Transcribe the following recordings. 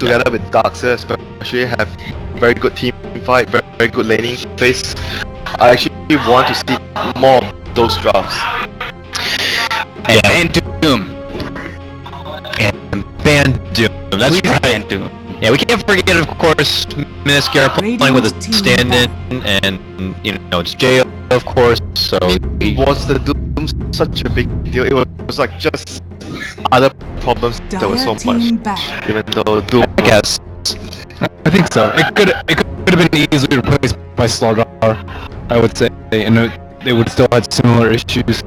together with Darkseid especially have very good team fight, very good laning phase. I actually want to see more of those drafts. And Doom. And Ban Doom. That's right. Ban Doom. Yeah, we can't forget, of course, Mineski are playing with a stand-in, and you know it's J, of course. So was the Doom such a big deal? It was like just other problems that were so much. Even though Doom, I guess. I think so. It could have been easily replaced by Slardar, I would say, and they would still have similar issues.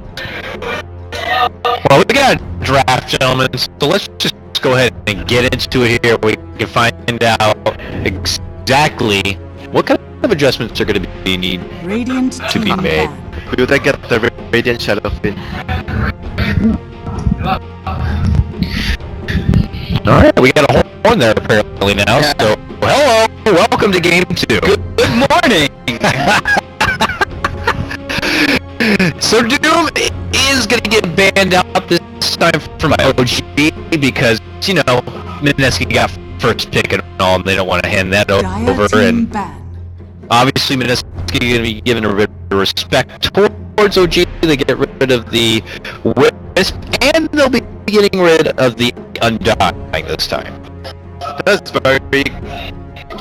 Well, we got a draft, gentlemen, so let's just go ahead and get into it here. We can find out exactly what kind of adjustments are going to be needed to be made. Will they get the Radiant Shadow Fin? Alright, we got a horn there apparently now, so hello, welcome to game 2. Good morning! So Doom is gonna get banned out this time from OG because, you know, Mineski got first pick and all, and they don't want to hand that over, and obviously Mineski is gonna be given a bit of respect towards OG. They get rid of the Wisp, and they'll be getting rid of the Undying this time. That's very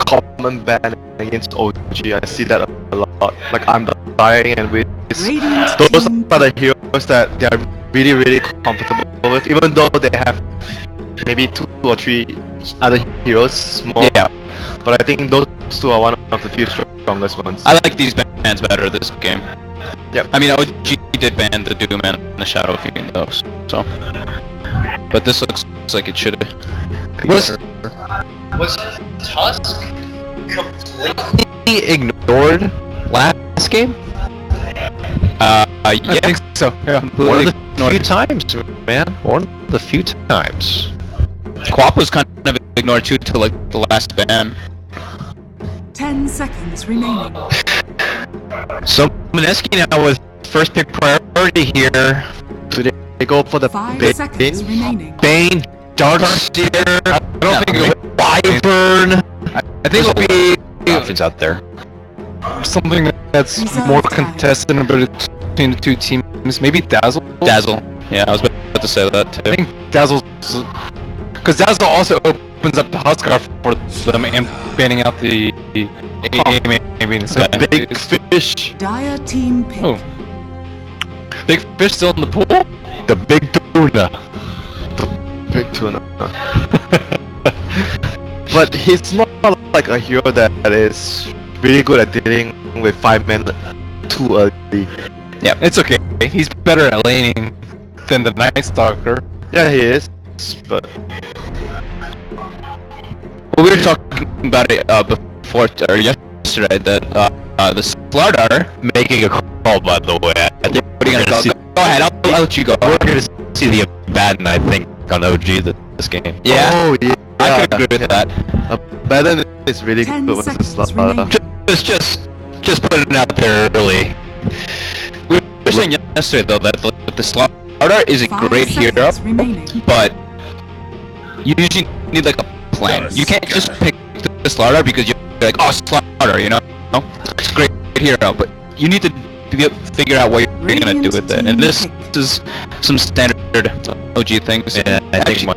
common ban against OG. I see that a lot. Like Undying and Wisp. Those are the heroes that they are really comfortable with, even though they have maybe 2 or 3 other heroes more. Yeah. But I think those 2 are one of the few strongest ones. I like these bans better this game. Yep. I mean, OG did ban the Doom and the Shadow Fiend though, so. But this looks like it should have. Was Tusk completely ignored last game? I think so. Yeah. One of the few times, man. One of the few times. Quap was kind of ignored too till like the last ban. 10 seconds remaining. So Mineski now with first pick priority here. Do they go for the 5 seconds remaining. Bane, Darkseer, I don't think it'll be Wyvern. I think it'll be options out there. Something that's more contested between the 2 teams. Maybe Dazzle? Dazzle. Yeah, I was about to say that too. I think Dazzle's... Because Dazzle also opens up the Huskar for them and banning out the maybe the big fish. Dire team pick. Oh. Big fish still in the pool? The big tuna. The big tuna. But he's not like a hero that is really good at dealing with 5 men too early. Yeah, it's okay. He's better at laning than the Night Stalker. Yeah, he is. But well, we were talking about it before or yesterday that the Slardar making a call. By the way, I think we're gonna see. Go ahead, I'll let you go. We're gonna see the Abaddon, I think, on OG this game. Yeah. Oh yeah. I could agree with that. Abaddon is really good with the Slardar. Just put it out there early. We were saying yesterday though that the Slardar is a great hero, but you usually need like a plan. You can't just pick the Slardar because you're like, oh, Slardar, you know? It's a great hero, but you need to figure out what you're gonna do with it. And this is some standard OG things. Yeah, actually,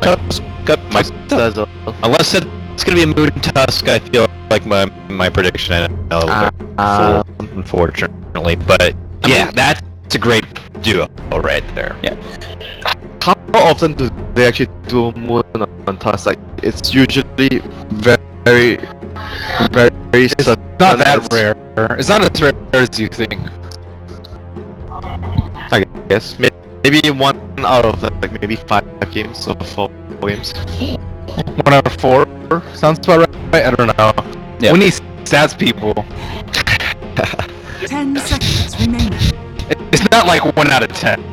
unless it's gonna be a Moon Tusk, I feel like my prediction unfortunately, but yeah, that's a great duo right there. Yeah. How often do they actually do Moon on Tusk? Like, it's usually very it's not that rare. It's not as rare as you think. I guess maybe 1 out of like maybe 5 games or 4 games. 1 out of 4 sounds about right. I don't know. Yeah. We need stats, people. 10 seconds remaining. It's not like 1 out of 10.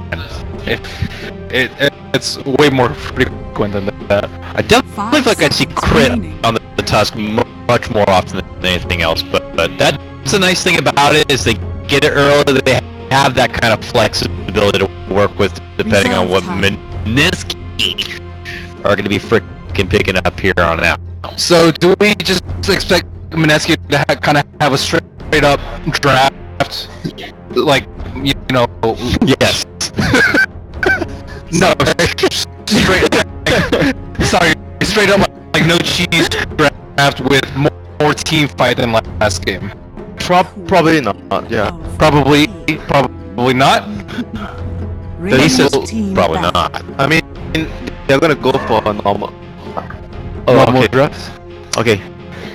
It's way more frequent than that. I definitely feel like I see crit on the Tusk much more often than anything else, but that's the nice thing about it is they get it early. They have that kind of flexibility to work with depending on what Mineski are going to be freaking picking up here on out. So do we just expect Mineski to kind of have a straight up draft, like Yes. no, straight sorry, straight up like no cheese draft with more team fight than last game? Probably not. Yeah. Probably not. He says Radiant team probably back. not. I mean, they're gonna go for a normal. Normal okay. draft. Okay.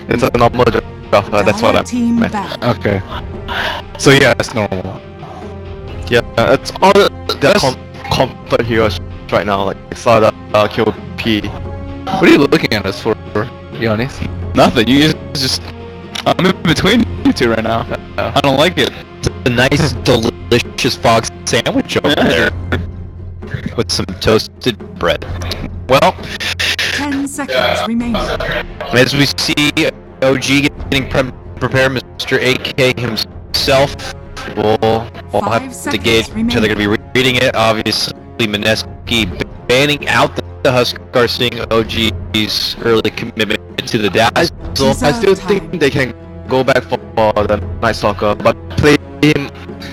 It's a normal draft. That's what I Team meant. back. Okay. So yeah, it's normal. Yeah, it's all their comfort heroes right now, like Sada, QP. What are you looking at us for, Giannis? Nothing. You just. I'm in between you two right now. I don't like it. It's a nice, delicious fog sandwich over there with some toasted bread. Well, 10 seconds remaining. as we see OG getting prepared, Mr. AK himself will have to gauge how they're going to be reading it. Obviously, Mineski banning out the Huskar, seeing OG's early commitment to the dazzle. So I still think they can go back for the Night Stalker, but play him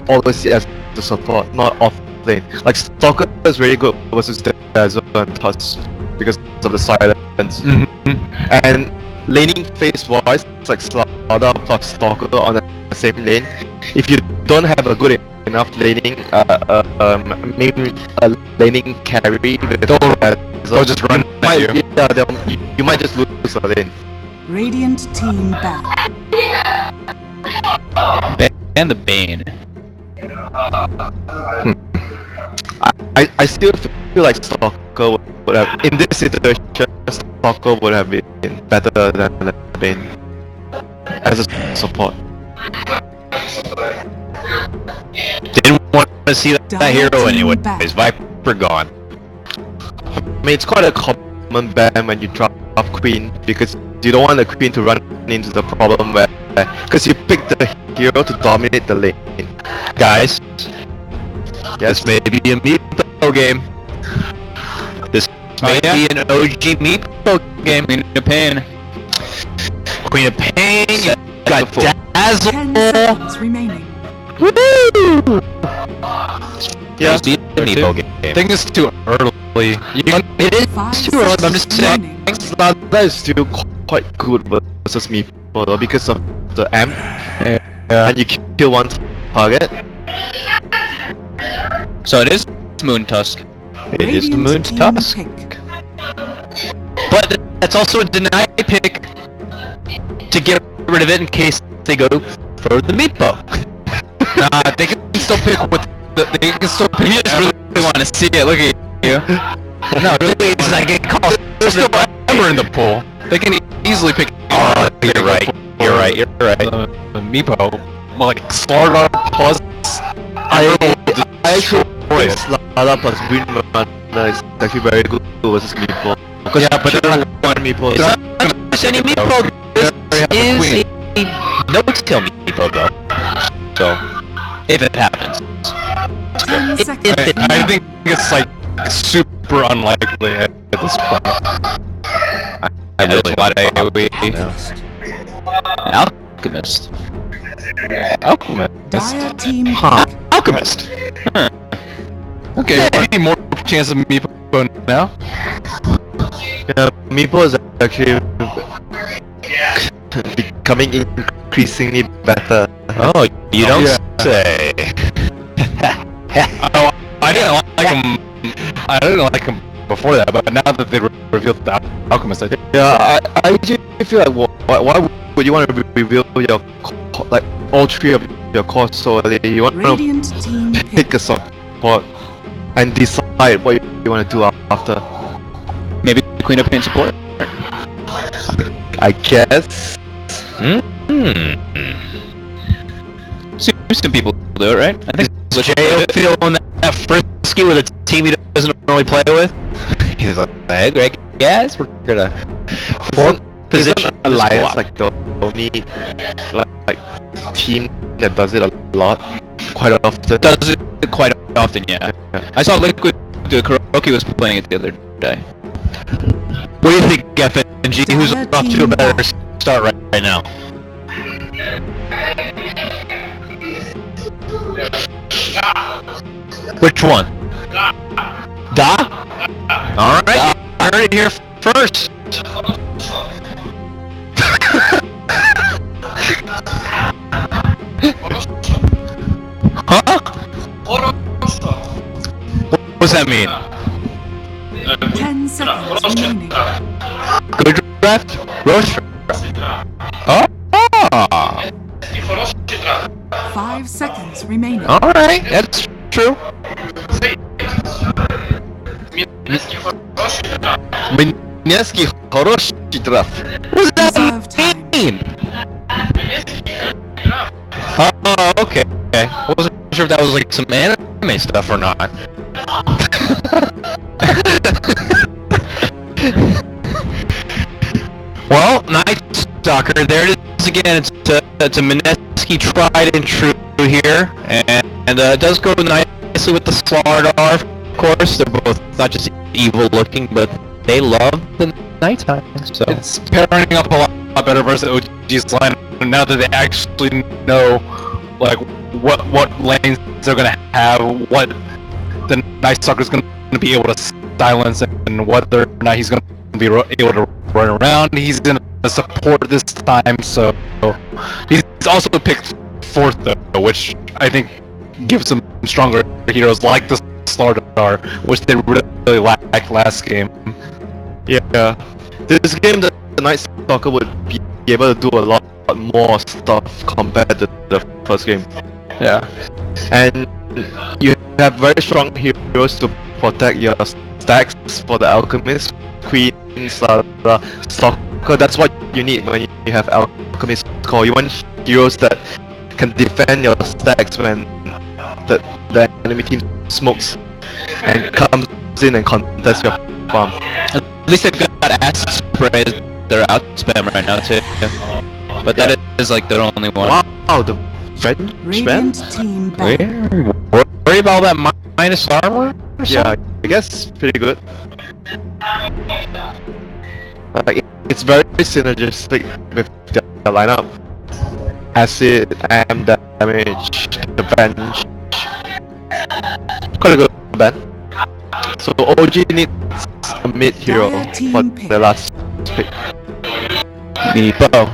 always as the support, not off lane. Like Stalker is really good versus Dazzle and Tusk because of the silence. And laning phase wise, it's like Slaughter plus Stalker on the same lane. If you don't have a good enough laning, maybe a laning carry with They'll just run at you. Yeah, you might just lose a lane. Radiant team back. And the Bane. I still feel like Stalker would have, in this situation, Stalker would have been better than the Bane as a support. Didn't want to see that hero anyways. Viper gone. I mean, it's quite a common ban when you drop Queen because you don't want the Queen to run into the problem where, because you pick the hero to dominate the lane. Guys, Yes, this may be a meepo game. This may be an OG meepo game. Queen of Pain. Queen of Pain, you got Dazzle. 10 seconds remaining. Woo! yeah. It's a meepo game. I think it's too early. It is 5 too early, but I'm just saying. remaining. Slaughter is still quite good versus me though because of the amp Yeah. and you kill one target. So it is Moon Tusk. It is the Radiant Moon team Tusk. pick. But that's also a deny pick to get rid of it in case they go for the meatball. Nah, they can still pick with they can still pick. You just really want to see it. Look at you. No, really, it's like it calls. There's still Ember in the pool. They can easily pick. Oh, you're right. You're right. You're right. The Meepo, well, like Slaughter plus. I actually think Slaughter plus Green Mana is actually very good versus Meeple. Because Yeah, but they're not one Meeple It's not just any meatball. This is a no-tail meatball though. So, if it happens. 10 seconds. I think it's like super unlikely at this point. I really want to Alchemist. Alchemist. Dire team Huh. pick. Alchemist. Okay, any more chance of Meepo now? Yeah, Meeple is actually becoming increasingly better. Oh, you don't Yeah. say. Oh, I didn't like him. I didn't like him before that, but now that they revealed the Alchemist, I think. Yeah, I actually feel like why would you want to reveal your like all three of your cores so early? You want to Radiant team pick pick. a support and decide what you want to do after. Maybe Queen of Pain support. I guess. Some people do it, right? I think Jay feeling that frisky with a team he doesn't really play with. He's like, hey, great guys, we're gonna position Alliance like the only like team that does it a lot, quite often. does it quite often, yeah. Yeah. I saw Liquid, the Kuroki was playing it the other day. What do you think, Geffen? G, who's off to a better start right now? Which one? Da? Alright, you heard it here first. Huh? What does that mean? 10 seconds remaining. Good draft? Roast draft? Oh! 5 seconds remaining. Alright, that's true. Mineski хороший драфт. What does Reserve that time. mean? Oh, okay. I wasn't sure if that was like some anime stuff or not. Well, Night Stalker, there it is again. It's a Mineski tried and true here, and it does go nicely with the Slardar, of course. They're both not just evil looking, but they love the nighttime. So It's pairing up a lot better versus OG's line now that they actually know like what lanes they're gonna have, what the Night Stalker's gonna be able to silence, and whether or not he's gonna be able to run around. He's gonna support this time, so he's also picked 4th though, which I think gives him stronger heroes like the Slardar, which they really lacked last game. Yeah. This game, the Night Stalker would be able to do a lot more stuff compared to the first game. Yeah. And you have very strong heroes to protect your stacks for the Alchemist, Queen, Stalker. That's what you need when you have Alchemist core. You want heroes that can defend your stacks when the enemy team smokes and comes in and contests your farm. at least they've got acid spray. They're out spam right now too. But that is like their only one. Wow, the French Radiant team back. Worry about that minus armor? Or Yeah, I guess pretty good. Like, it's very synergistic with the lineup. Acid, AM damage, the bench. Quite a good band. So OG needs a mid hero Dire team for pick. the last pick. Beepo.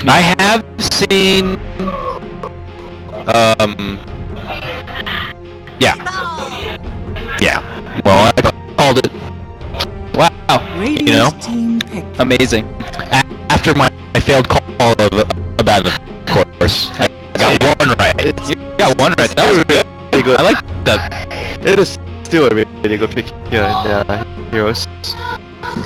I have seen yeah. Well, I called it. Wow. Radiant You know, team pick. amazing. After my failed call about it, of course. I got one right. You got one right. That was Pretty good. I like that. It is still a really good pick here in the heroes.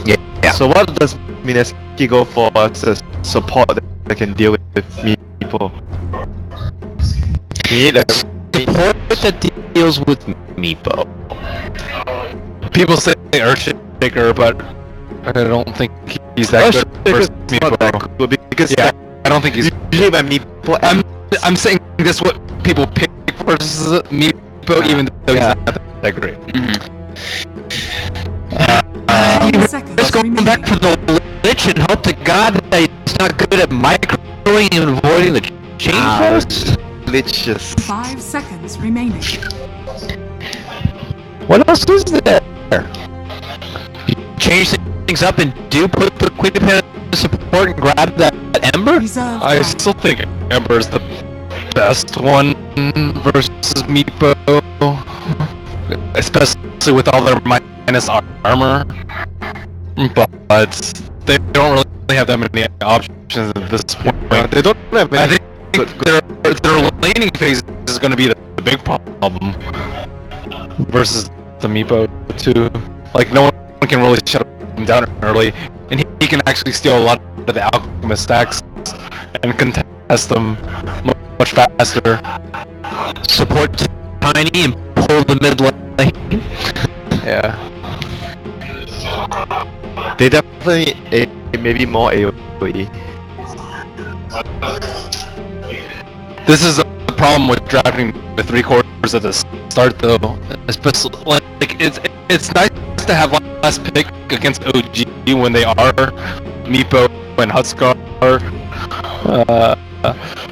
Yeah. So what does Mineski go for as a support that can deal with me people? You need a Support that deals with Meepo. People say Earthshaker, but I don't think he's that good versus not that Meepo. good because Yeah, I don't think he's. usually when Meepo I'm saying that's what people pick versus Meepo, even though he's not that great. 10 seconds Let's go remaining. back for the Lich and hope to God that he's not good at microing and avoiding the chain post. glitches. 5 seconds remaining. What else is there? You change things up and do put the quick dependent support and grab that Ember? Reserve I time. still think Ember's the best one versus Meepo, especially with all their minus armor. But they don't really have that many options at this point. They don't have I any think their laning phase is going to be the big problem versus the Meepo too. Like no one can really shut him down early, and he can actually steal a lot of the Alchemist stacks and contest them much faster. Support Tiny and pull the mid lane. Yeah. They definitely maybe more AoE. This is the problem with drafting the 3 cores at the start, though. Especially, like it's nice to have like last pick against OG when they are Meepo and Huskar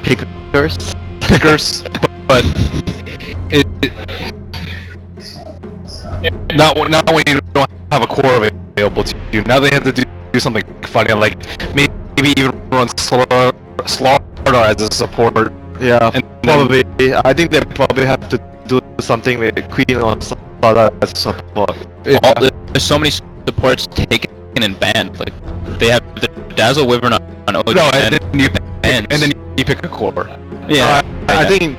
pickers, but not when you don't have a core available to you. Now they have to do something funny, like maybe even run Slaughter as a support. Yeah, And probably. I think they probably have to do something with Queen or Slaughter as support. There's so many supports taken and banned. Like they have the Dazzle Wyvern on OG, No, and and then you pick a core. yeah. I think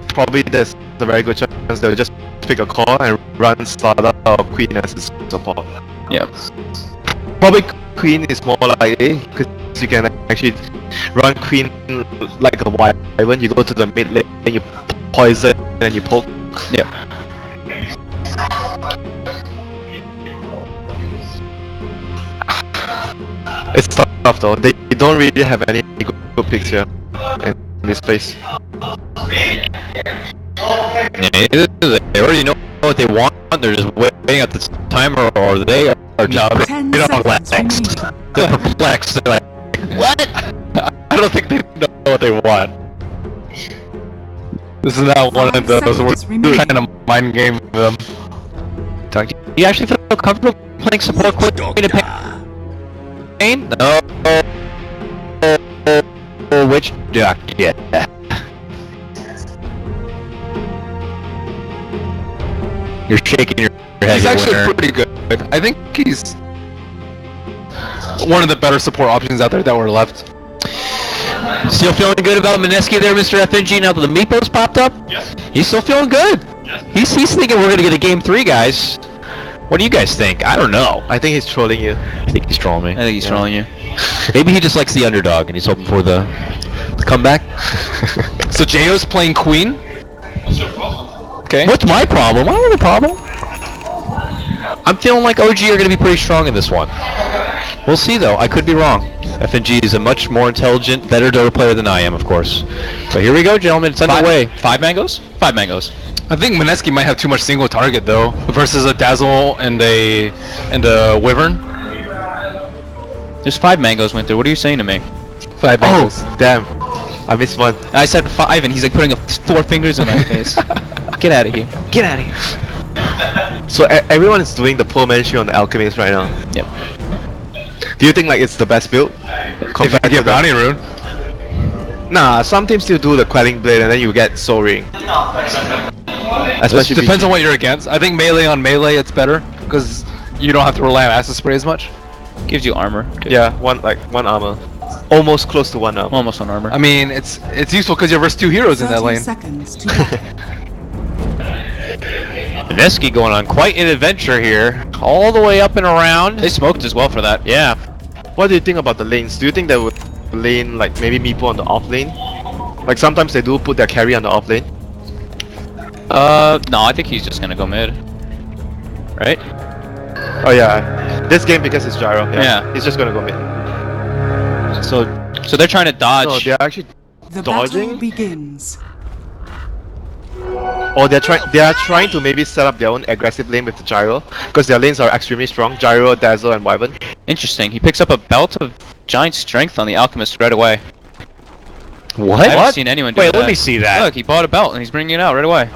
probably there's a very good chance they'll just pick a core and run Slaughter or Queen as his support. Yeah. Probably Queen is more likely because you can actually run Queen like a wyvern. You go to the mid lane, and you poison, and you poke. Yeah. It's tough though. They don't really have any good picks here in this place. Yeah, they already know what they want. They're just waiting at the timer, or they are just 10 they don't seconds relax. remaining. They're perplexed. They're like, what? I don't think they know what they want. This is not one of 5 those where seconds we're remaining. trying to mind game them. Do you actually feel comfortable playing support Queen and Pain? No. Which duck? Yeah. You're shaking your head. He's here, actually winner. pretty good. I think he's one of the better support options out there that were left. Still feeling good about Mineski there, Mr. FNG, now that the Meepos popped up? Yes. He's still feeling good. Yes. He's thinking we're gonna get a game 3, guys. What do you guys think? I don't know. I think he's trolling you. I think he's trolling me. I think he's trolling you. Maybe he just likes the underdog and he's hoping for the comeback. So Jayo's playing Queen. What's your problem? Okay. What's my problem? I don't have a problem. I'm feeling like OG are going to be pretty strong in this one. We'll see though. I could be wrong. FNG is a much more intelligent, better Dota player than I am, of course. So here we go, gentlemen. It's underway. 5 mangoes? 5 mangoes. I think Mineski might have too much single target though, versus a Dazzle and a Wyvern. There's 5 mangoes went through. What are you saying to me? 5 angles. Oh, damn. I missed one. I said 5 and he's like putting 4 fingers in my face. Get out of here. Get out of here. So everyone is doing the poor mansion on the Alchemist right now. Yep. Do you think like it's the best build? If Compared you to get the- Bounty Rune. Nah, some teams still do the Quelling Blade and then you get Soul Ring. It Especially depends on what you're against. I think melee on melee it's better because you don't have to rely on acid spray as much. Gives you armor. Yeah, one armor. Almost close to one armor. Almost on armor. I mean, it's useful because you're versus 2 heroes in that 30 lane. seconds to go. Mineski going on quite an adventure here. All the way up and around. They smoked as well for that. Yeah. What do you think about the lanes? Do you think they would lane like maybe Meepo on the off lane? Like sometimes they do put their carry on the off lane. No, I think he's just gonna go mid. Right? Oh yeah, this game because it's Gyro. Yeah. He's just gonna go mid. So they're trying to dodge. No, they're actually The Dodging? battle begins. or they're trying to maybe set up their own aggressive lane with the Gyro because their lanes are extremely strong. Gyro, Dazzle, and Wyvern. Interesting. He picks up a belt of giant strength on the alchemist right away. What? I haven't seen anyone do Wait, that. let me see that. Look, he bought a belt and he's bringing it out right away.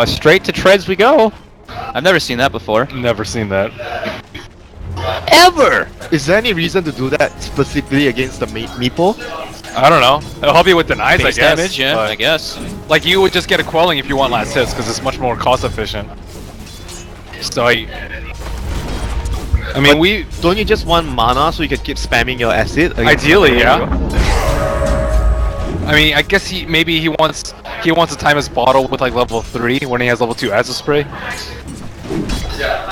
Straight to treads we go. I've never seen that before. Never seen that. Ever. Is there any reason to do that specifically against the Meepo? I don't know. It'll help you with denies, I Base guess. damage, yeah, but, I guess. like you would just get a quelling if you want last hits because it's much more cost efficient. So I mean, we Don't you just want mana so you can keep spamming your acid? against ideally, the yeah. Meepo? I mean, I guess he wants to time his bottle with like level 3 when he has level 2 acid spray.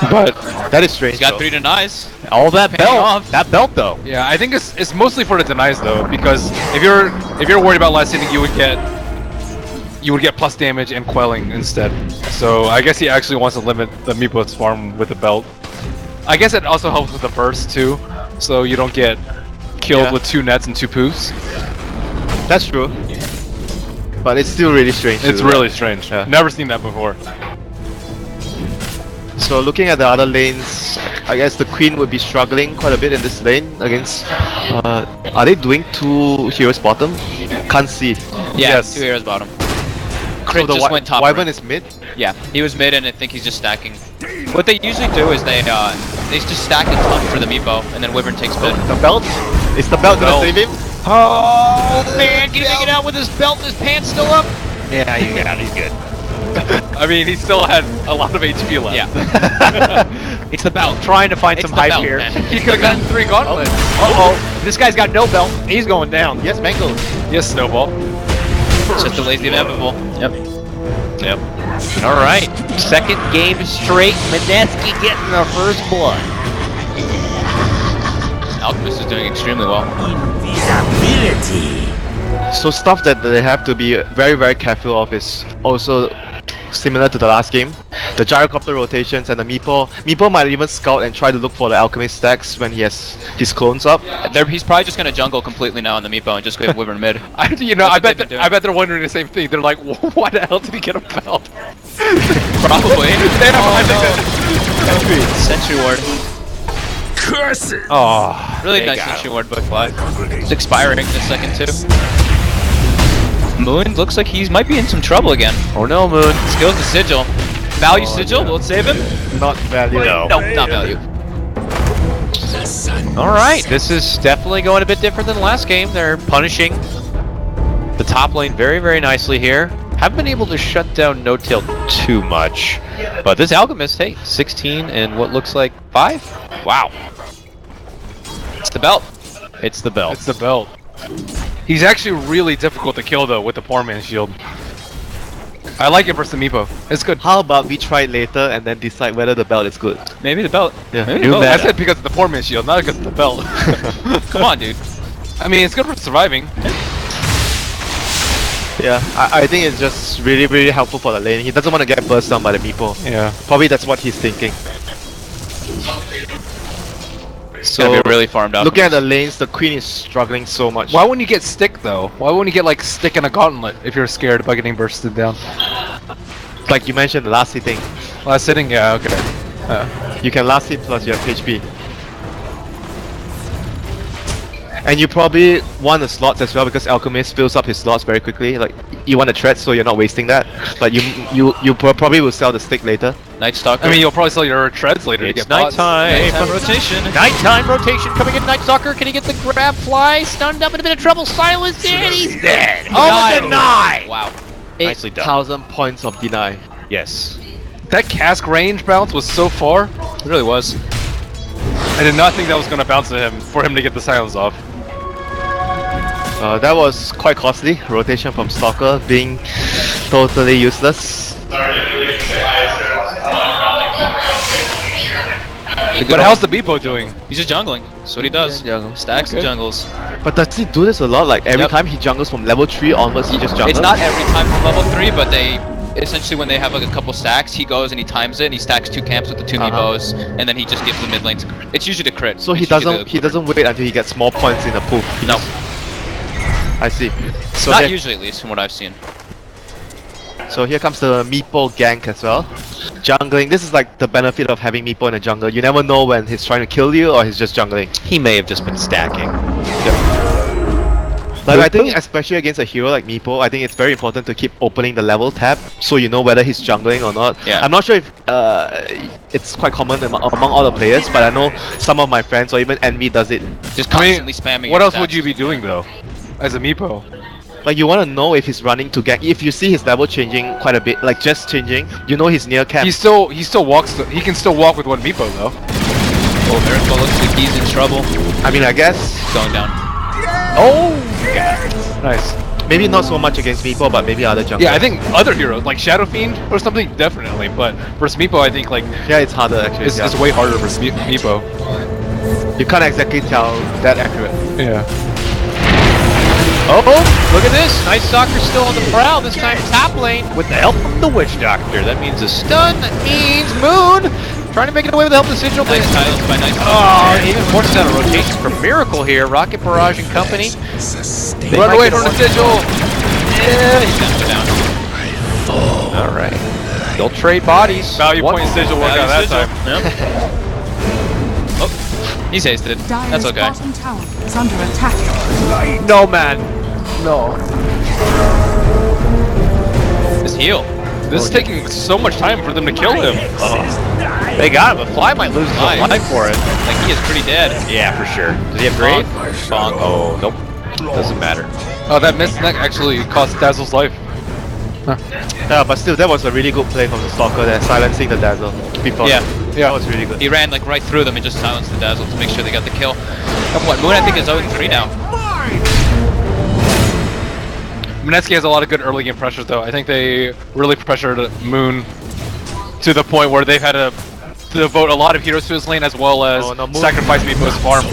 But That is strange. He's got though. 3 denies. All that Paying belt. off. That belt though. yeah, I think it's mostly for the denies though, because if you're worried about last hitting, you would get plus damage and quelling instead. So I guess he actually wants to limit the Meepo's farm with the belt. I guess it also helps with the burst too, so you don't get killed Yeah. with 2 nets and 2 poofs. That's true. But it's still really strange. to It's do that. really strange. Yeah. Never seen that before. So looking at the other lanes, I guess the Queen would be struggling quite a bit in this lane against. Are they doing 2 heroes bottom? Can't see. Yeah, Yes. 2 heroes bottom. So Crit the just went top. Wyvern right. is mid. Yeah, he was mid, and I think he's just stacking. What they usually do is they just stack it top for the meepo, and then Wyvern takes mid. The belt? Is the belt gonna save him? Oh man, can he make it out with his belt and his pants still up? Yeah, he's good. I mean, he still had a lot of HP left. Yeah. It's the belt. Trying to find It's some the hype belt, here. man. He could have gotten 3 gauntlets. Uh-oh. This guy's got no belt. He's going down. Yes, Mango. Yes, Snowball. It's just delays the inevitable. Yep. All right. Second game straight. Mineski getting the first blood. Alchemist is doing extremely well. So stuff that they have to be very, very careful of is also similar to the last game. The gyrocopter rotations and the meepo. Meepo might even scout and try to look for the alchemist stacks when he has his clones up. He's probably just gonna jungle completely now on the meepo and just go Wyvern mid. I what they've been doing. bet they're wondering the same thing. They're like, why the hell did he get a belt? Probably. Oh, Sentry ward. Oh, Really they nice got sentry ward, but it's expiring in a second too. Moon looks like he might be in some trouble again. Oh no, Moon. Skills the sigil. Value sigil, will it save him? Not value. No. No, not value. All right. This is definitely going a bit different than the last game. They're punishing the top lane very, very nicely here. Haven't been able to shut down No Tail too much. But this Alchemist, hey, 16 and what looks like 5? Wow. It's the belt. It's the belt. it's the belt. He's actually really difficult to kill though with the poor man's shield. I like it versus the meepo. It's good. How about we try it later and then decide whether the belt is good? Maybe the belt. Yeah. Maybe New the belt. meta. I said because of the poor man's shield, not because of the belt. Come on, dude. I mean, it's good for surviving. Yeah, I think it's just really, really helpful for the lane. He doesn't want to get burst down by the meepo. Yeah. Probably that's what he's thinking. It's gonna be really farmed out. Looking at the lanes, the Queen is struggling so much. Why wouldn't you get stick though? Why wouldn't you get like stick and a gauntlet if you're scared about getting bursted down? Like you mentioned, the last hitting. Last sitting, yeah, okay. You can last hit plus you have HP. And you probably want the slots as well because Alchemist fills up his slots very quickly. Like you want a threat, so you're not wasting that. But you probably will sell the stick later. Night Stalker. I mean, you'll probably sell your treads later to It's get bots. nighttime. Nighttime rotation. Nighttime rotation coming in. Night Stalker. Can he get the grab fly? Stunned up in a bit of trouble. Silenced and he's dead. Oh, deny. Wow. Nicely done. 8,000 points of deny. Yes. That cask range bounce was so far. It really was. I did not think that was going to bounce to him for him to get the silence off. That was quite costly. Rotation from Stalker being totally useless. But how's the Beepo doing? He's just jungling. That's what he does. Stacks and jungles. But does he do this a lot? Like every Yep. time he jungles from level 3 onwards, he just jungles? It's not every time from level 3, but they essentially when they have like a couple stacks, he goes and he times it and he stacks 2 camps with the 2 meepos, and then he just gives the mid lane to crit. It's usually the crit. So he It's usually doesn't wait until he gets more points in the pool. No, I see. So not here, usually at least from what I've seen. so here comes the Meepo gank as well. Jungling. This is like the benefit of having Meepo in a jungle. You never know when he's trying to kill you or he's just jungling. He may have just been stacking. Like I think especially against a hero like Meepo, I think it's very important to keep opening the level tab so you know whether he's jungling or not. Yeah. I'm not sure if it's quite common among all the players, but I know some of my friends or even Envy does it. Just I mean, constantly spamming. what your else would stacks. you be doing though, as a Meepo? Like you want to know if he's running to gank. If you see his level changing quite a bit, like just changing, you know he's near camp. He still walks. He can still walk with one Meepo though. Oh, Miracle looks like he's in trouble. I mean, I guess Going down. Oh, nice. maybe not so much against Meepo, but maybe other junglers. Yeah, I think other heroes like Shadow Fiend or something definitely, but versus Meepo, I think like Yeah, it's harder actually. it's yeah. way harder versus Meepo. You can't exactly tell that accurate. Yeah. Oh, look at this. Night Stalker still on the prowl. This time top lane with the help from the Witch Doctor. That means a stun. That means Moon trying to make it away with the help of the Sigil. Nice titles by Night Oh, Stalker. even forces out a rotation for Miracle here. Rocket Barrage and company. Run away from the Sigil. Yeah, he's down. All right. They'll trade bodies. Value One- point Sigil work out that Value time. sigil. Yep. He's hasted. That's Dire's okay. bottom tower is under attack. No, man. No. Just heal. This is taking so much time for them to kill him. They got him, but Fly might lose his Fly. own life for it. Like, he is pretty dead. Yeah, for sure. Does he have grave? Bonk. Oh, nope. Doesn't matter. Oh, that missed neck actually cost Dazzle's life. Yeah, but still, that was a really good play from the Stalker there, silencing the Dazzle before. Yeah. That was really good. He ran like right through them and just silenced the Dazzle to make sure they got the kill. And what, Moon I think is 0-3 now. Mineski has a lot of good early game pressures though. I think they really pressured Moon to the point where they've had to devote a lot of heroes to his lane as well as sacrifice Meepo's farm.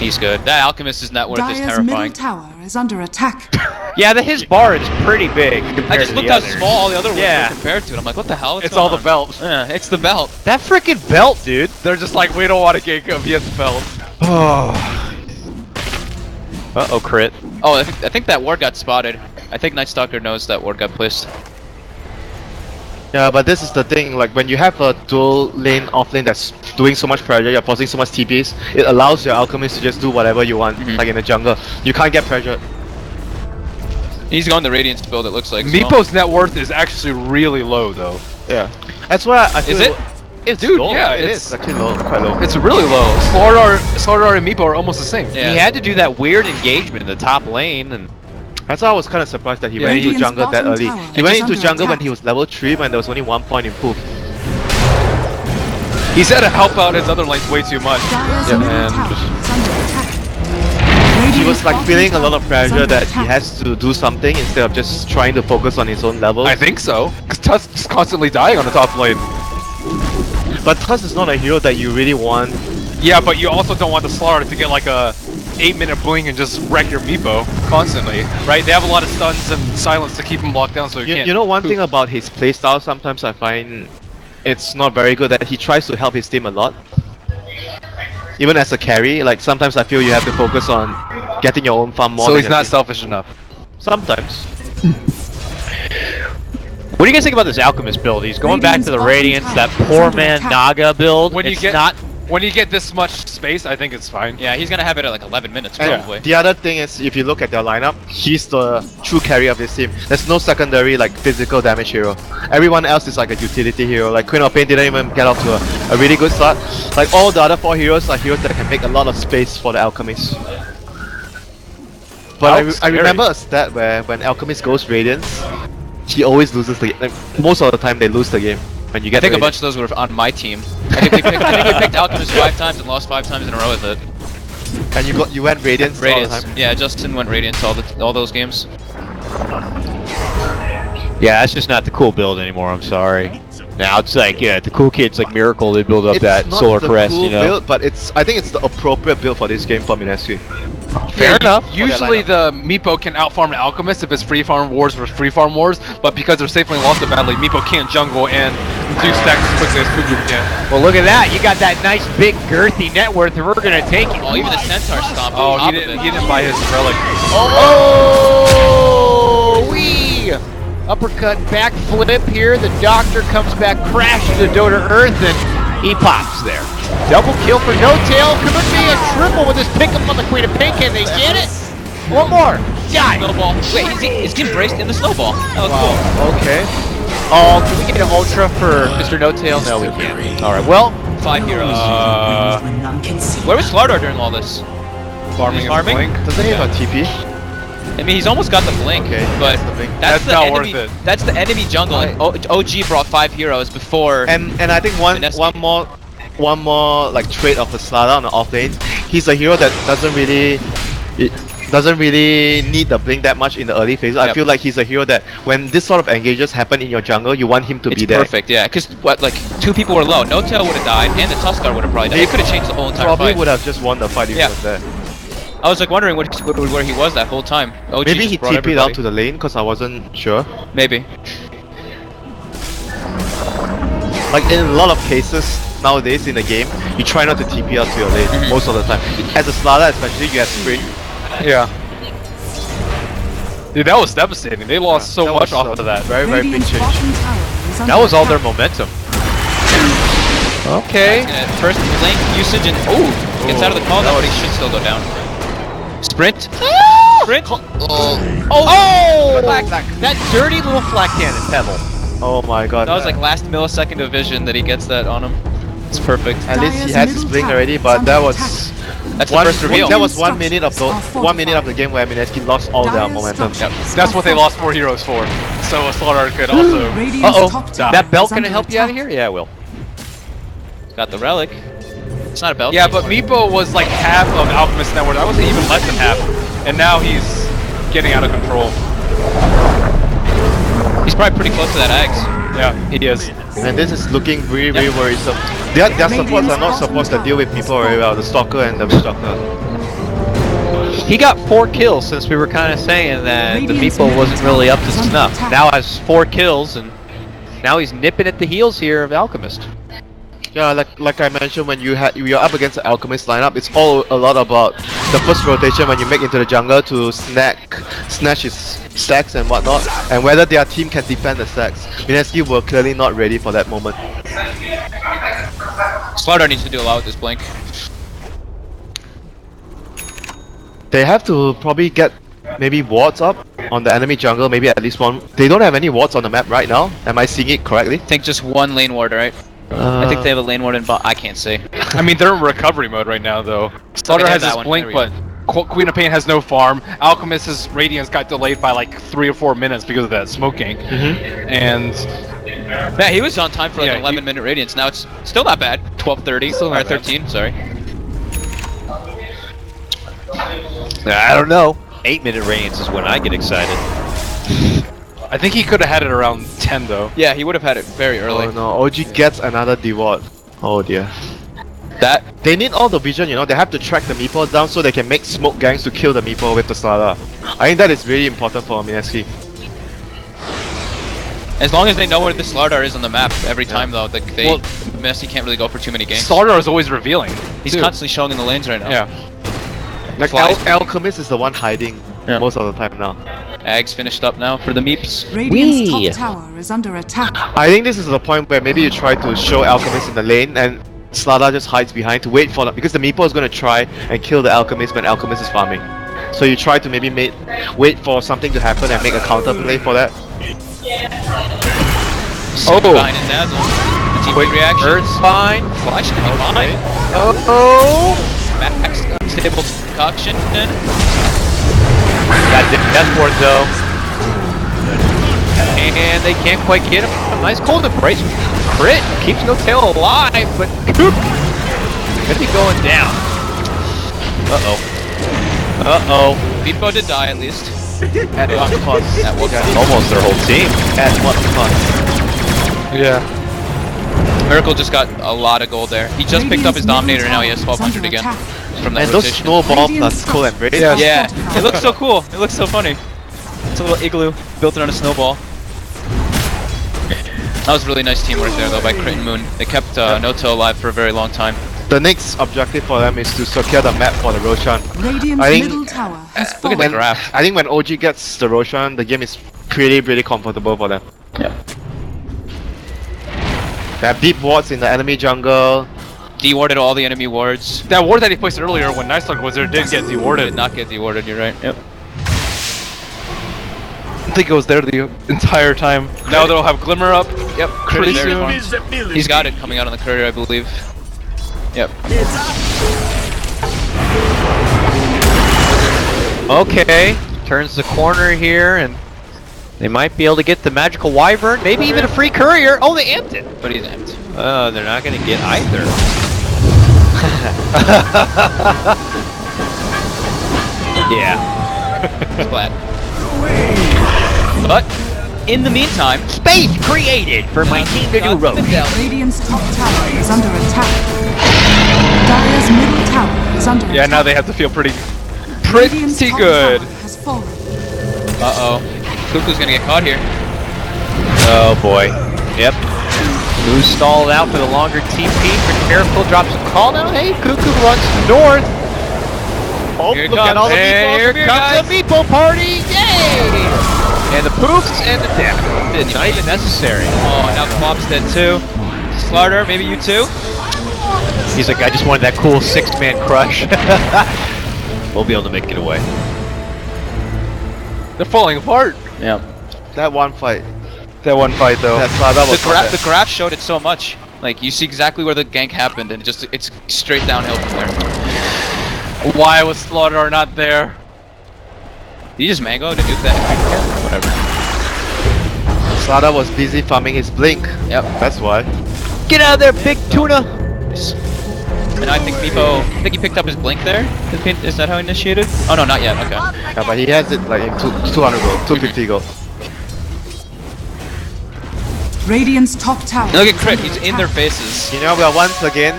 He's good. That Alchemist is net worth is Dire's middle terrifying. tower is under attack. Yeah, his bar is pretty big compared I just to looked the how others. small all the other ones Yeah. were compared to it. I'm like, what the hell? What's It's going all the on? belt. Yeah, it's the belt. That freaking belt, dude. They're just like, we don't want to gank him, he has the belt. Uh-oh, crit. Oh, I think that ward got spotted. I think Night Stalker knows that ward got placed. Yeah, but this is the thing, like when you have a dual lane off lane that's doing so much pressure, you're forcing so much TPs, it allows your Alchemist to just do whatever you want, like in the jungle. You can't get pressured. He's going the Radiance build, it looks like. Meepo's net worth is actually really low though. Yeah. That's why I feel Is it? It's Dude, low. yeah, it it's- is actually low, quite low. It's really low. Slardar and Meepo are almost the same. Yeah. He had to do that weird engagement in the top lane, and That's why I was kind of surprised that he Yeah, went into Radiant's jungle that bottom early. tower He went is into under jungle when attack. he was level 3 when there was only 1 point improved. He's had to help out his other lanes way too much. Dire's Yeah, middle and tower just- is under attack. He was Radiant's like bottom feeling a lot tower of is pressure under that he attack. has to do something instead of just trying to focus on his own level. I think so. Because Tusk's constantly dying on the top lane. But Tusk is not a hero that you really want. Yeah, but you also don't want the Slardar to get like a 8-minute blink and just wreck your Meepo constantly, right? They have a lot of stuns and silence to keep him locked down so he can't. You know, one thing about his playstyle, sometimes I find it's not very good, that he tries to help his team a lot. Even as a carry, like sometimes I feel you have to focus on getting your own farm more. So than he's your not team. selfish enough. Sometimes. what do you guys think about this Alchemist build? He's going back to the Radiant's Radiance, bottom that tower poor is under man attack. Naga build. When you It's get not. when you get this much space, I think it's fine. Yeah, he's gonna have it at like 11 minutes And probably. the other thing is, if you look at their lineup, he's the true carry of this team. There's no secondary like physical damage hero. Everyone else is like a utility hero. Like Queen of Pain didn't even get off to a really good start. Like all the other 4 heroes are heroes that can make a lot of space for the Alchemist. But I Scary. remember a stat where when Alchemist goes Radiance, he always loses the game. Like, most of the time they lose the game when you I get think a Radiance. bunch of those were on my team. I think we picked Alchemist 5 times and lost 5 times in a row with it. And you went Radiance, all the Radiance. time. Yeah, Justin went Radiance all those games. Yeah, that's just not the cool build anymore. I'm sorry. Now it's like, yeah, the cool kids like Miracle, they build up that not Solar the Crest, cool you know. build, but I think it's the appropriate build for this game for Mineski. Fair enough. Usually the Meepo can outfarm an Alchemist if it's free farm wars versus free farm wars, but because they're safely lost to badly, Meepo can't jungle and do stacks as quickly as Fugu can. Well, look at that. You got that nice big girthy net worth, and we're gonna take it. Oh, even the Centaur stomped Oh, on top he of it. didn't buy his relic. Oh, wee! Uppercut and back flip here. The Doctor comes back crashing to Dota Earth, and he pops there. Double kill for No Tail. Could it be a triple with this pickup on the Queen of Pink? Can they get it? One more. Die. Snowball. Wait, is he embraced in the snowball? That was cool. Okay. Oh, can we get an ultra for Mr. No Tail? No, we can't. All right. Well, 5 heroes. When none can see. Where was Slardar during all this? Farming his Farming? blink. Doesn't he have a TP? I mean, he's almost got the blink, Okay, but that's the blink. That's the not enemy, worth it. That's the enemy jungle. And OG brought 5 heroes before. And I think one Mineski. more like trait of the Slada on the off lane. He's a hero that doesn't really need the blink that much in the early phases. I Yep. feel like he's a hero that when this sort of engages happen in your jungle, you want him to it's be there. perfect, yeah. Because what, like 2 people were low. No Tail would have died, and the Tuskar would have probably died. It could have changed the whole entire Probably fight. would have just won the fight if Yeah. he was there. I was like wondering where he was that whole time. OG Maybe just he brought TP'd everybody. out to the lane because I wasn't sure. Maybe. Like in a lot of cases nowadays in the game, you try not to TP out to your lane most of the time. As a Slada especially, you have sprint. Yeah. Dude, that was devastating. They lost so That much was off a of that. Very, very big Radiant's change. bottom tower is under that was all their attack. momentum. Okay. First lane usage and gets out of the call now, but he should still go down. Sprint. Sprint. That dirty little flak cannon pebble. Oh my god. That was like last millisecond of vision that he gets that on him. It's perfect. At least he has his blink already, but that was That's the first reveal. That was 1 minute of the 1 minute of the game where Mineski lost all their momentum. That's what they lost 4 heroes for. So a Slaughter could also. That belt gonna help you out of here? Yeah, it will. Got the relic. It's not a belt. Yeah, but Meepo was like half of Alchemist Network. I wasn't even less than half. And now he's getting out of control. He's probably pretty close to that Axe. Yeah, he is. And this is looking very, very worrisome. Their supports are not supposed to deal with people very well, the Stalker and the Stalker. He got 4 kills since we were kind of saying that the Meepo wasn't really up to snuff. Now has 4 kills and now he's nipping at the heels here of Alchemist. Yeah, like I mentioned, when you're up against the Alchemist lineup, it's all a lot about the first rotation when you make into the jungle to snatch his stacks and whatnot, and whether their team can defend the stacks. Mineski were clearly not ready for that moment. Slaughter needs to do a lot with this blink. They have to probably get maybe wards up on the enemy jungle, maybe at least one. They don't have any wards on the map right now. Am I seeing it correctly? I think just one lane ward, right? I think they have a lane ward in bot. I can't see. I mean, they're in recovery mode right now, though. Slaughter has his blink, but Queen of Pain has no farm. Alchemist's Radiance got delayed by like 3 or 4 minutes because of that smoking. And yeah, he was on time for like 11-minute Radiance. Now it's still not bad. 12:30 or 13. Sorry. I don't know. 8-minute Radiance is when I get excited. I think he could have had it around 10 though. Yeah, he would have had it very early. Oh no, OG gets another deward. Oh dear. They need all the vision, you know, they have to track the Meepo down so they can make smoke gangs to kill the Meepo with the Slaughter. I think that is really important for Mineski. As long as they know where the Slaughter is on the map every time though, Messi can't really go for too many games. Slaughter is always revealing. He's constantly showing in the lanes right now. Yeah. Like Alchemist is the one hiding most of the time now. Ags finished up now for the Meeps. Radiant's top tower is under attack. I think this is the point where maybe you try to show Alchemist in the lane and Slaughter just hides behind to wait for because the Meepo is going to try and kill the Alchemist when Alchemist is farming. So you try to maybe wait for something to happen and make a counter play for that. Behind his dazzle. Quick reaction. Earth's fine. Flash should be fine. Max stable concoction. Got death ward though. And they can't quite get him. Nice cold embrace. Crit keeps no tail alive, but Coop could be going down. Meepo did die at least. At what cost? At what cost? Almost their whole team. At what cost? Yeah. Miracle just got a lot of gold there. He just picked up his Dominator and now he has 1200 again. From that And those rotation. snowball plus cool embrace. Yeah, it looks so cool. It looks so funny. It's a little igloo built around a snowball. That was really nice teamwork there though by Crit and Moon. They kept No-Till alive for a very long time. The next objective for them is to secure the map for the Roshan. Radiant's I think- middle tower has Look at fallen. the graph. I think when OG gets the Roshan, the game is pretty comfortable for them. Yeah. They have deep wards in the enemy jungle. Dewarded all the enemy wards. That ward that he placed earlier when Nice Luck was there did get dewarded. Did not get dewarded, you're right. Yep. I think it was there the entire time. Now they'll have Glimmer up. Yep, Pretty pretty soon. soon. He's got it coming out on the courier, I believe. Yep. Okay, turns the corner here, and they might be able to get the magical wyvern, maybe even a free courier. Oh, they amped it. But he's amped. Oh, they're not going to get either. Yeah. Splat. But in the meantime, Space created for my team to do road. Radiant's top tower is under attack. Dire's middle tower is under Yeah, attack. now they have to feel pretty Radiant's top good. tower has fallen. Cuckoo's gonna get caught here. Oh boy. Yep. Moose stalled out for the longer TP. Careful drops a call now. Hey, Cuckoo runs north. Oh, Here it look at comes. all the Hey, meatballs. here Here comes comes the meatball party. Yay! And the poofs and the death. Not even necessary. Oh, now Quap's dead too. Slaughter, maybe you too? He's like, I just wanted that cool 6-man crush. We'll be able to make it away. They're falling apart. Yeah. That one fight. That one fight though. That was The graph showed it so much. Like you see exactly where the gank happened, and it's straight downhill from there. Why was Slaughter not there? Did you just mango to nuke that? Whatever. Sada was busy farming his blink. Yep. That's why. Get out of there, big tuna! And I think Meepo, I think he picked up his blink there. Is that how he initiated? Oh no, not yet. Okay. Yeah, but he has it like in 200 gold, 250 gold. Radiant's top tower. And look at is Crit, under he's in their attack. faces. You know, we are once again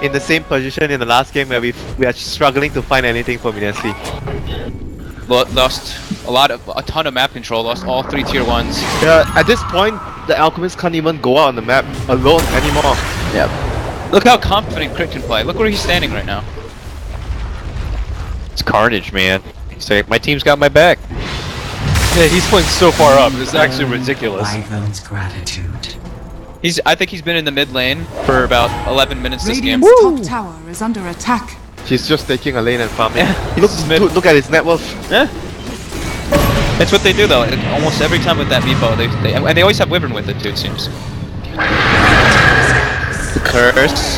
in the same position in the last game where we are struggling to find anything for Mineski. Lost a ton of map control. Lost all 3 tier 1s. Yeah, at this point, the Alchemist can't even go out on the map alone anymore. Yep. Look how confident Crit can play. Look where he's standing right now. It's carnage, man. He's like, my team's got my back. Yeah, he's playing so far up. It's actually ridiculous. Wyvern's gratitude. I think he's been in the mid lane for about 11 minutes this game. Radiant's top tower is under attack. He's just taking a lane and farming. Yeah. Look at his net worth. Yeah. That's what they do though. Almost every time with that Meepo, and they always have Wyvern with it too, it seems. Curse.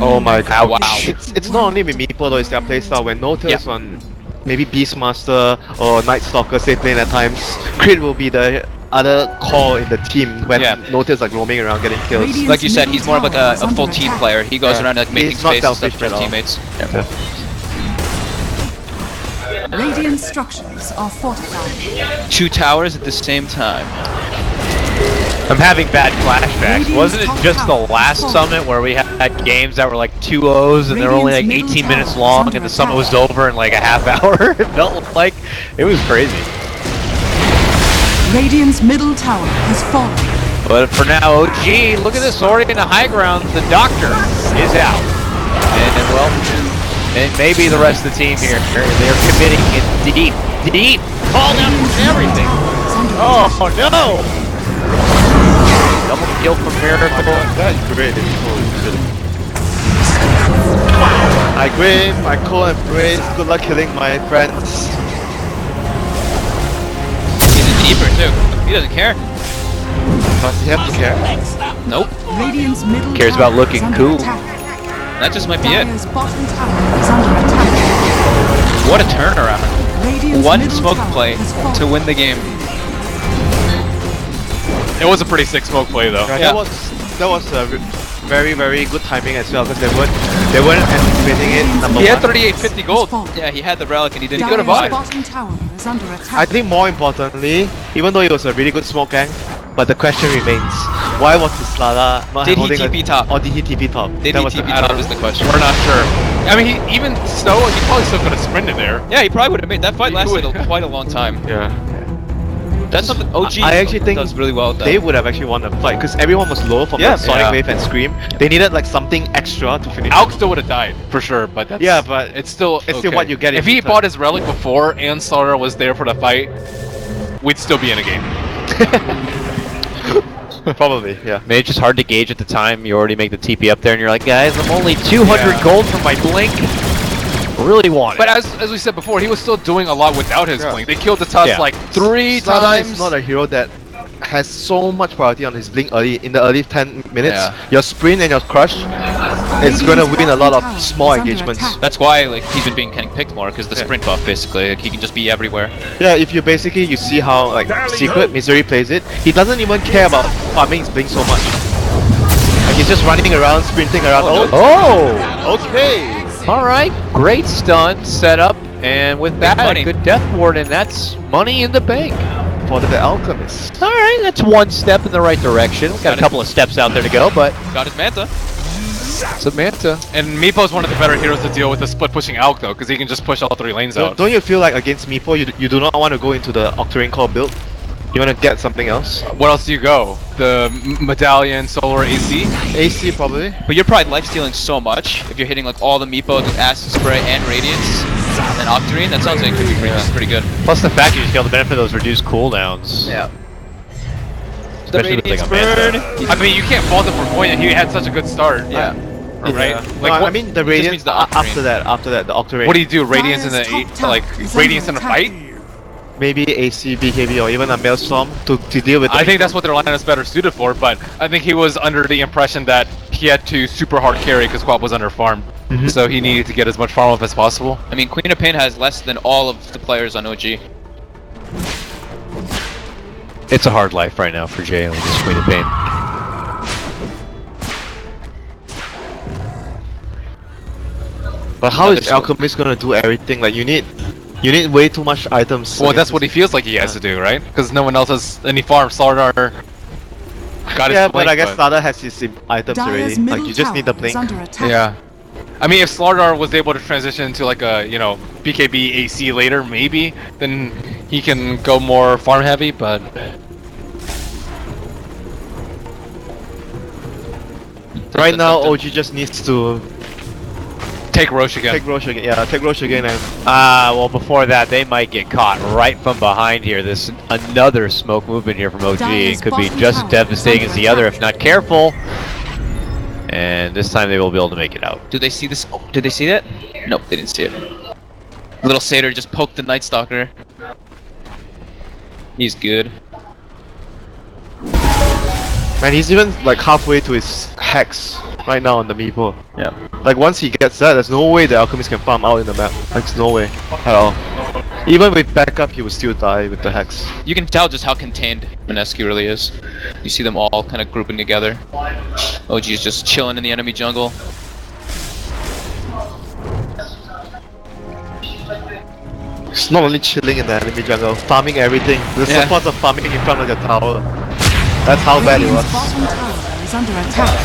Oh my god. Wow. It's not only with Meepo though, it's their playstyle. When Notice on maybe Beastmaster or Night Stalker safe lane at times, Crit will be the other core in the team when Notice like roaming around getting kills. Radiant's Like you said, he's more of like a full under team attack. player. He goes around like making He's not space and stuff selfish for his at all. teammates. Radiant structures are fortified. 2 towers at the same time. I'm having bad flashbacks. Radiant's Wasn't it top just the tower last fallen. summit where we had games that were like 2-0s and they were only like Radiant's 18 middle minutes tower long is and under the summit was attack. over in like a half hour? It felt like it was crazy. Radiant's middle tower has fallen. But for now, OG, look at this, already in the high ground, the doctor is out. And well, and maybe the rest of the team here, they're committing it deep. Call down everything. Oh no! Double kill from Miracle. That's great. Holy shit. I agree, my call and praise. Good luck killing my friends. He's a deeper too. He doesn't care. Does he have to care? Nope. Radiant's middle Cares tower about looking is under cool. attack. That just might be it. Dire's bottom tower is under attack. What a turnaround. Radiant's One middle smoke tower play has fallen. to win the game. It was a pretty sick smoke play though. Yeah, that was very good timing as well because they weren't anticipating it. Number He had one. 3850 gold. fallen. Yeah, he had the relic and he didn't Dire's go to buy. bottom tower is under attack. I think more importantly, even though it was a really good smoke gang, but the question remains: why was the Slada not Did he holding TP a, top? or did he TP top? Did That he was the TP big top question. is the question. We're not sure. I mean, even Snow, he probably still could have sprinted there. Yeah, he probably would have made that fight He lasted would. quite a long time. Yeah. That's something OG I actually think does really well with that. They would have actually won the fight because everyone was low from Yeah. the Sonic Yeah. Wave and Scream. They needed like something extra to finish. Alk still would have died for sure, but that's, Yeah, but it's still it's still what you get If in he return. bought his relic before and Slaughter was there for the fight, we'd still be in a game. Probably, yeah. I mean, it's just hard to gauge at the time. You already make the TP up there and you're like, guys, I'm only 200 gold from my blink. Really want it. But as we said before, he was still doing a lot without his Yeah. blink. They killed the Tusk Yeah. like 3 Slada times. is not a hero that has so much priority on his blink in the early 10 minutes. Yeah. Your sprint and your crush, it's gonna win a lot of small Is under engagements. attack. That's why like he's been getting picked more because the sprint buff basically. Like, he can just be everywhere. Yeah, if you basically you see how like Secret Misery plays it, he doesn't even care about farming his blink so much. Like he's just running around, sprinting around. Oh! Okay. Alright, great stun set up, and with that, money. a good death ward, and that's money in the bank. For the Alchemist. Alright, that's one step in the right direction. Got a couple of steps out there to go, but Got his Manta. Samantha. And Meepo's one of the better heroes to deal with the split pushing Alk though, because he can just push all 3 lanes out. Don't you feel like against Meepo, you do not want to go into the Octarine Core build? You want to get something else? What else do you go? The Medallion, Solar, AC? AC probably. But you're probably lifestealing so much if you're hitting like all the Meepos with Acid Spray and Radiance and Octarine. That sounds like it could be pretty good. Plus the fact you just get the benefit of those reduced cooldowns. Yeah. Especially with like a Manta. I mean, you can't fault him for going. He had such a good start. Yeah. right? Yeah. Like, No, I what, mean the just Radiant means the after Octarine. that, the Octarine. what do you do? Radiance in Dire's the top tower like is Radiance in under a fight? Maybe AC, BKB, or even a Maelstrom to deal with. I think that's what their line is better suited for, but I think he was under the impression that he had to super hard carry because Quap was under farm. So he needed to get as much farm up as possible. I mean, Queen of Pain has less than all of the players on OG. It's a hard life right now for Jay with this Queen of Pain. But how is Alchemist gonna do everything? Like you need way too much items. Well, that's what he feels like he has to do, right? Because no one else has any farm. Slardar got his Yeah, but flank, I guess Sada has his items already. Dire's middle Like you just need the tower is blink. under attack. Yeah. I mean, if Slardar was able to transition into like a, you know, BKB AC later, maybe, then he can go more farm heavy, but... Right now, OG just needs to Take Roche again. take Roche again. Yeah, take Roche again and Well, before that, they might get caught right from behind here. This another smoke movement here from OG. Dire's Could be bottom just tower as devastating is as the under other if not careful. And this time they will be able to make it out. Do they see this? Oh, did they see that? Nope, they didn't see it. Little Satyr just poked the Night Stalker. He's good. man, he's even like halfway to his hex right now on the Meepo. Yeah. Like once he gets that, there's no way the Alchemist can farm out in the map. Like there's no way at all. Even with backup, he will still die with the hex. You can tell just how contained Mineski really is. You see them all kind of grouping together. OG is just chilling in the enemy jungle. It's not only chilling in the enemy jungle, farming everything. The Yeah. supports are farming in front of the tower. That's how bad it was. Radiant's bottom tower is under attack.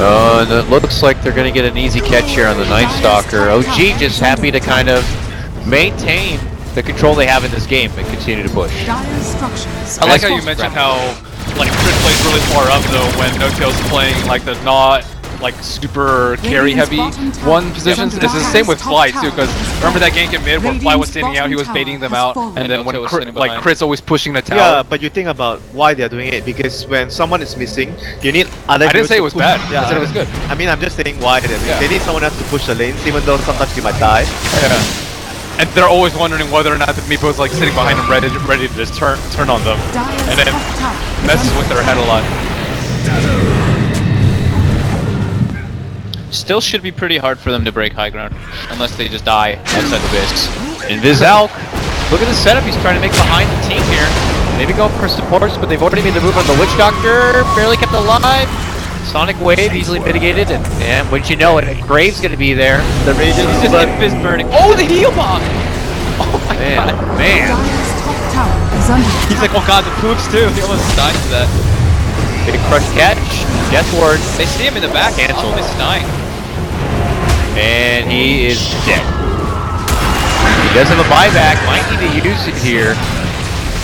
And it looks like they're going to get an easy catch here on the Night Stalker. OG just happy to kind of maintain the control they have in this game and continue to push. Dire's structures. I like how you mentioned how, like, Chris plays really far up, though, when No-Tail's playing, like, the not, like, super carry-heavy one positions. It's the same with Fly, too, because remember that gank in mid where Fly was standing out, he was baiting them out, and then when No-Tail was Chris, sitting like, behind. Chris always pushing the tower. Yeah, but you think about why they're doing it, because when someone is missing, you need other I didn't heroes say to it was push. bad. Yeah, I said it was good. I mean, I'm just saying why they're doing it. Yeah. They need someone else to push the lanes, even though sometimes you might die. Yeah. And they're always wondering whether or not the Meepo's like sitting behind them ready to just turn on them. Dire's And then top tower is messes under with their head a lot. Still should be pretty hard for them to break high ground. Unless they just die outside the base. Invis-Alk, look at the setup he's trying to make behind the team here. Maybe going for supports, but they've already made the move on the Witch Doctor. Barely kept alive. Sonic Wave easily mitigated, and wouldn't you know it, Grave's gonna be there. The Radiant He's just Invis burning. Oh, the heal bomb! Oh my Man, god. man. Dire's top tower is under attack. He's like, oh god, the poops too. He almost died to that. Big crush catch. Death Ward. They see him in the back. Cancelled. Oh, he's dying. And he is dead. He does have a buyback. Might need to use it here.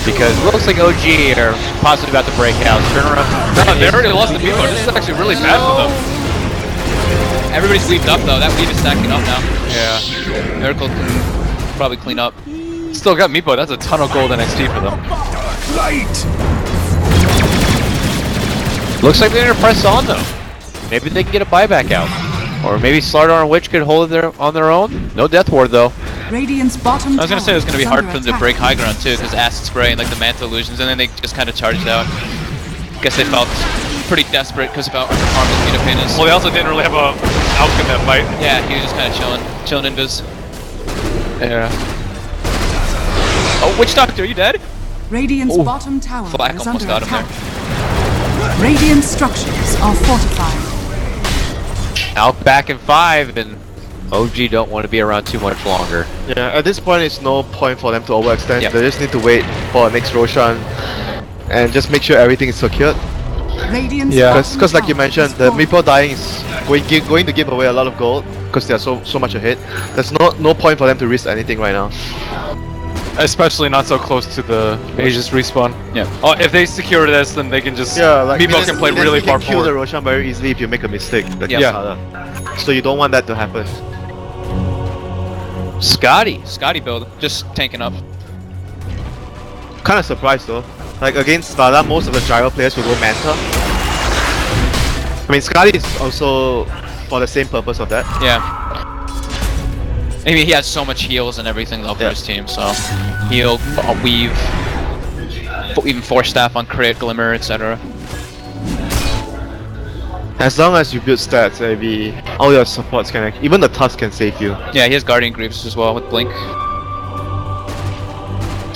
Because it looks like OG are possibly about to break out. Turn around. No, they already lost the Meepo. This is actually really bad for them. Everybody's weaved up though. That weave is stacking up now. Yeah. Miracle can probably clean up. Still got Meepo. That's a ton of gold NXT for them. Looks like they're gonna press on though. Maybe they can get a buyback out. Or maybe Slardar and Witch could hold it on their own. No Death Ward though. Radiant's bottom I was gonna say it was gonna be tower hard is for them to under break attack. high ground too, because acid spray and like the mantle illusions, and then they just kind of charged out. Guess they felt pretty desperate because of how harmless Queen of Pain is. Well, they also didn't really have a outcome in that fight. Yeah, he was just kind of chilling invis. Yeah. Oh, Witch Doctor, are you dead? Radiant's bottom tower Flack is almost under got him attack. Radiant structures are fortified. Out back in 5, and OG don't want to be around too much longer. Yeah, at this point, it's no point for them to overextend. Yep. They just need to wait for next Roshan and just make sure everything is secured. Radiant's Yeah, bottom because like you tower mentioned, is the fortified. Meepo dying is going to give away a lot of gold because they're so much ahead. There's no point for them to risk anything right now. Especially not so close to the Aegis respawn. Yeah. Oh, if they secure this, then they can just... Yeah, like Meepo can play really far kill the forward. Roshan very easily if you make a mistake. Like Yeah. Yasada. So you don't want that to happen. Scotty build, just tanking up. Kind of surprised though. Like against Stada, most of the gyro players will go Manta. I mean, Scully is also for the same purpose of that. Yeah. I mean, he has so much heals and everything though for his team, so heal, weave, even force staff on crit, glimmer, etc. As long as you build stats, maybe all your supports can, even the Tusk can save you. Yeah, he has Guardian Greaves as well with Blink.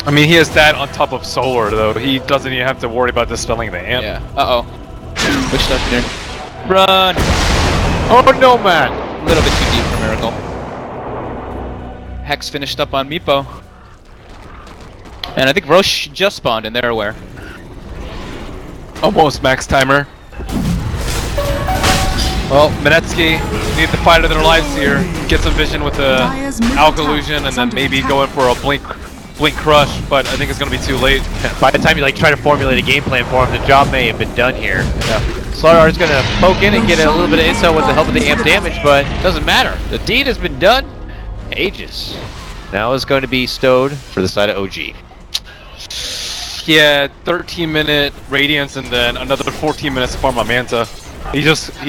I mean, he has that on top of Solar, though. He doesn't even have to worry about dispelling the amp. Yeah. Uh-oh. Which stuff here? Run! Oh no, man! A little bit too deep for Miracle. Hex finished up on Meepo. And I think Roche just spawned and they're aware. Almost max timer. Well, Mineski need the fight of their lives here. Get some vision with the Alk Illusion and then maybe go in for a Blink Crush, but I think it's going to be too late. By the time you like try to formulate a game plan for him, the job may have been done here. Yeah. Slaughter's gonna poke in and get a little bit of intel with the help of the amp damage, but it doesn't matter. The deed has been done. Ages. Now is going to be stowed for the side of OG. Yeah, 13-minute Radiance and then another 14 minutes to farm a Manta. He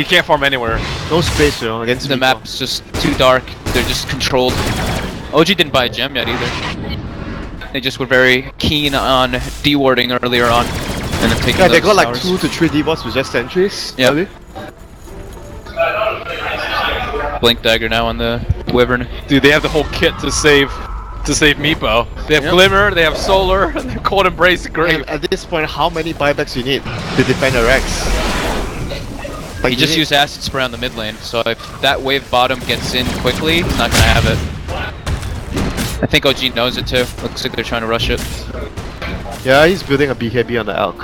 can't farm anywhere. No space, against The people. map's just too dark. They're just controlled. OG didn't buy a gem yet either. They just were very keen on dewarding earlier on. And then taking Yeah, they those got like towers. 2 to 3 D-bots with just sentries. Yeah. Maybe. Blink Dagger now on the Wyvern. Dude, they have the whole kit to save Meepo. They have Glimmer, they have Solar, and they have Cold Embrace Grave. And at this point, how many buybacks you need to defend the Rex? Like He just used Acid Spray on the mid lane, so if that wave bottom gets in quickly, he's not gonna have it. I think OG knows it too. Looks like they're trying to rush it. Yeah, he's building a BKB on the Elk.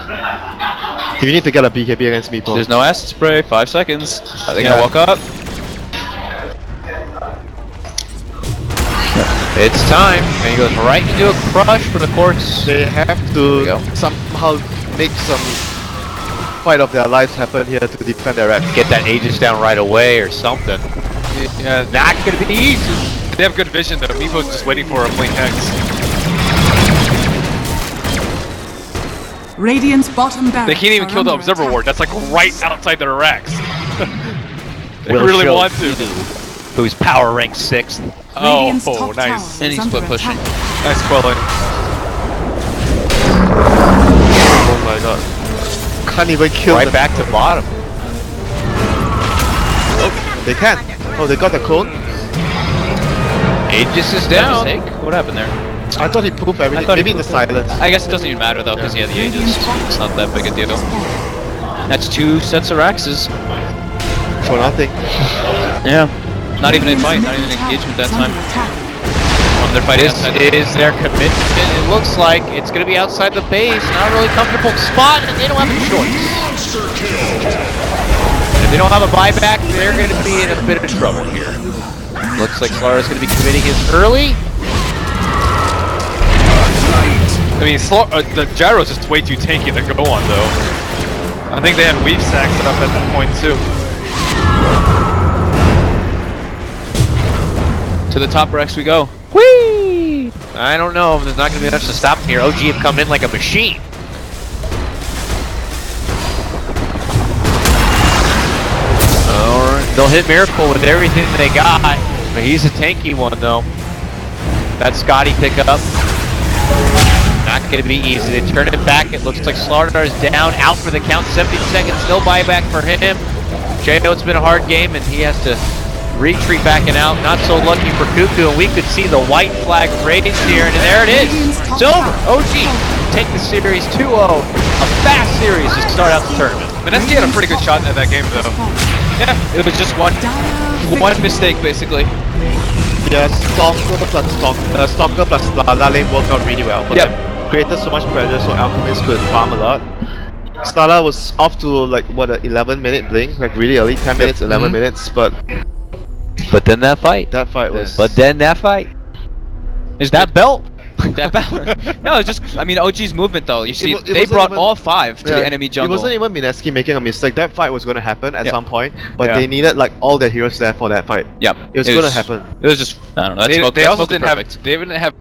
You need to get a BKB against Meepo. There's no Acid Spray, 5 seconds. Are they gonna walk up? It's time, and he goes right into a crush for the courts. They have to somehow make some fight of their lives happen here to defend their Rex. Get that Aegis down right away or something. Yeah, Not gonna be easy. they have good vision though. Meepo's just waiting for a Blink Hex. Radiant's bottom barracks They can't even are kill the under Observer attack. Ward. That's like right outside their racks. They Will really show want to. Who's power rank 6th. Radiant's top nice. tower And is he's under split pushing. attack. Nice quelling. Oh my god. Can't even kill Right them. back to bottom. They can. Oh, they got the clone? Aegis is down. What happened there? I thought he pooped everything. thought he Maybe in the pooped silence. I guess it doesn't even matter though, because he had the Aegis. It's not that big a deal. That's 2 sets of Raxes. For nothing. Yeah. Not even a fight, not even an engagement that time. They're fighting This outside. is their commitment. It looks like it's going to be outside the base. Not a really comfortable spot, and they don't have a choice. And if they don't have a buyback, they're going to be in a bit of trouble here. Looks like Slaughter's going to be committing his early. I mean, the Gyro's just way too tanky to go on though. I think they had weave sacks up at that point too. To the top Rex we go. Whee! I don't know. There's not going to be much to stop him here. OG have come in like a machine. They'll hit Miracle with everything they got, but he's a tanky one though. That Scotty pickup. Not going to be easy. They turn it back. It looks like Slaughter's down, out for the count. 70 seconds, no buyback for him. J-O, it's been a hard game, and he has to retreat back and out. Not so lucky for Cuckoo, and we could see the white flag raised here, and there it is. It's over. OG take the series 2-0. A fast series to start out the tournament. Mineski had a pretty good shot at that game though. Yeah, it was just one mistake basically. Yeah, Stalker plus Lala lane worked out really well. But created so much pressure so Alchemist could farm a lot. Stala was off to like what, an 11-minute blink, like really early, 10 minutes, 11 minutes, but Then that fight. that fight was... Is that belt? That no, it's just I mean OG's movement though. You see, it they wasn't brought even- all 5 to the enemy jungle. It wasn't even Mineski making a mistake. That fight was going to happen at Yeah. some point, but Yeah. they needed like all their heroes there for that fight. Yep. It was going to happen. It was just I don't know. That's They that's also didn't perfect. have